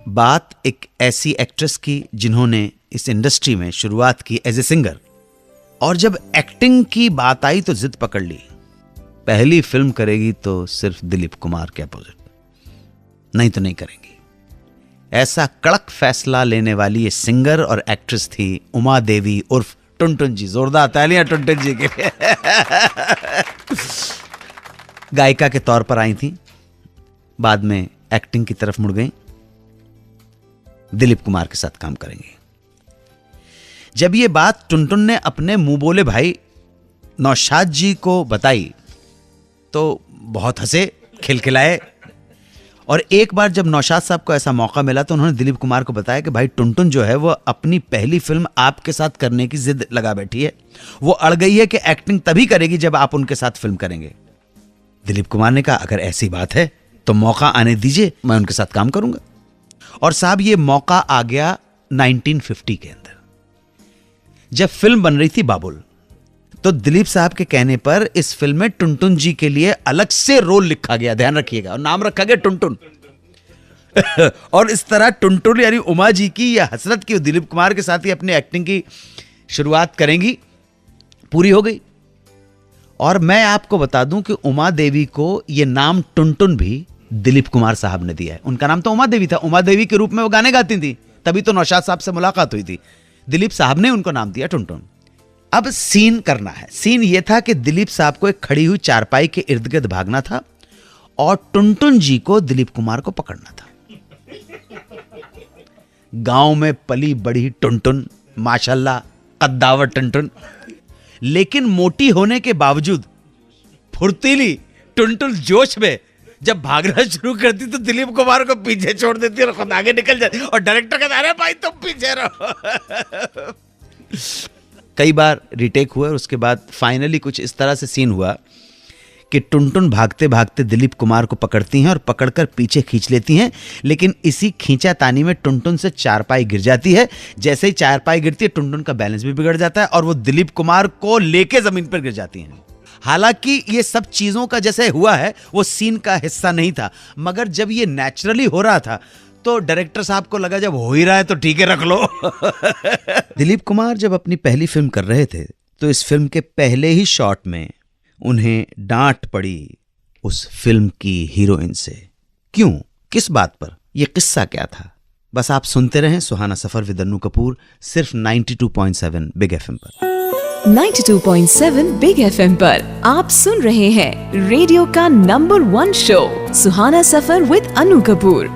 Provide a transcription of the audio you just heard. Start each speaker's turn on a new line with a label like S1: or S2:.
S1: बात एक ऐसी एक्ट्रेस की जिन्होंने इस इंडस्ट्री में शुरुआत की एज ए सिंगर, और जब एक्टिंग की बात आई तो जिद पकड़ ली। पहली फिल्म करेगी तो सिर्फ दिलीप कुमार के अपोजिट, नहीं तो नहीं करेंगी। ऐसा कड़क फैसला लेने वाली ये सिंगर और एक्ट्रेस थी उमा देवी उर्फ टुनटुन जी। जोरदार तालियां टुनटुन जी के लिए। गायिका के तौर पर आई थी, बाद में एक्टिंग की तरफ मुड़ गई। दिलीप कुमार के साथ काम करेंगे। जब ये बात टुनटुन ने अपने मुंह बोले भाई नौशाद जी को बताई तो बहुत हंसे, खिलखिलाए। और एक बार जब नौशाद साहब को ऐसा मौका मिला तो उन्होंने दिलीप कुमार को बताया कि भाई टुनटुन जो है वो अपनी पहली फिल्म आपके साथ करने की जिद लगा बैठी है। वो अड़ गई है कि एक्टिंग तभी करेगी जब आप उनके साथ फिल्म करेंगे। दिलीप कुमार ने कहा अगर ऐसी बात है तो मौका आने दीजिए, मैं उनके साथ काम करूंगा। और साहब ये मौका आ गया 1950 के अंदर, जब फिल्म बन रही थी बाबुल। तो दिलीप साहब के कहने पर इस फिल्म में टुनटुन जी के लिए अलग से रोल लिखा गया, ध्यान रखिएगा, और नाम रखा गया टुनटुन। और इस तरह टुनटुन यानी उमा जी की यह हसरत की दिलीप कुमार के साथ ही अपनी एक्टिंग की शुरुआत करेंगी, पूरी हो गई। और मैं आपको बता दूं कि उमा देवी को यह नाम टुनटुन भी दिलीप कुमार साहब ने दिया है। उनका नाम तो उमा देवी था, उमा देवी के रूप में वो गाने गाती थी, तभी तो नौशाद साहब से मुलाकात हुई थी। दिलीप साहब ने उनको नाम दिया टुनटुन। अब सीन करना है। सीन यह था कि दिलीप साहब को एक खड़ी हुई चारपाई के इर्द गिर्द भागना था और टुनटुन जी को दिलीप कुमार को पकड़ना था। गांव में पली बड़ी टुनटुन, माशाल्लाह कद्दावर टुनटुन, लेकिन मोटी होने के बावजूद फुर्तीली टुनटुन जोश में जब भागना शुरू करती तो दिलीप कुमार को पीछे छोड़ देती और खुद आगे निकल जाती। और डायरेक्टर कहता अरे भाई तुम पीछे रहो। कई बार रिटेक हुआ और उसके बाद फाइनली कुछ इस तरह से सीन हुआ कि टुनटुन भागते भागते दिलीप कुमार को पकड़ती हैं और पकड़कर पीछे खींच लेती हैं। लेकिन इसी खींचातानी में टुनटुन से चारपाई गिर जाती है। जैसे ही चारपाई गिरती है टुनटुन का बैलेंस भी बिगड़ जाता है और वो दिलीप कुमार को लेके जमीन पर गिर जाती हैं। हालांकि ये सब चीजों का जैसे हुआ है वो सीन का हिस्सा नहीं था, मगर जब ये नेचुरली हो रहा था तो डायरेक्टर साहब को लगा जब हो ही रहा है तो ठीक है रख लो। दिलीप कुमार जब अपनी पहली फिल्म कर रहे थे तो इस फिल्म के पहले ही शॉट में उन्हें डांट पड़ी उस फिल्म की हीरोइन से। क्यों, किस बात पर, यह किस्सा क्या था, बस आप सुनते रहें सुहाना सफर विद अन्नू कपूर, सिर्फ 92.7 बिग एफएम पर।
S2: 92.7 बिग एफएम पर आप सुन रहे हैं रेडियो का number 1 show Suhana suffer with Annu Kapoor.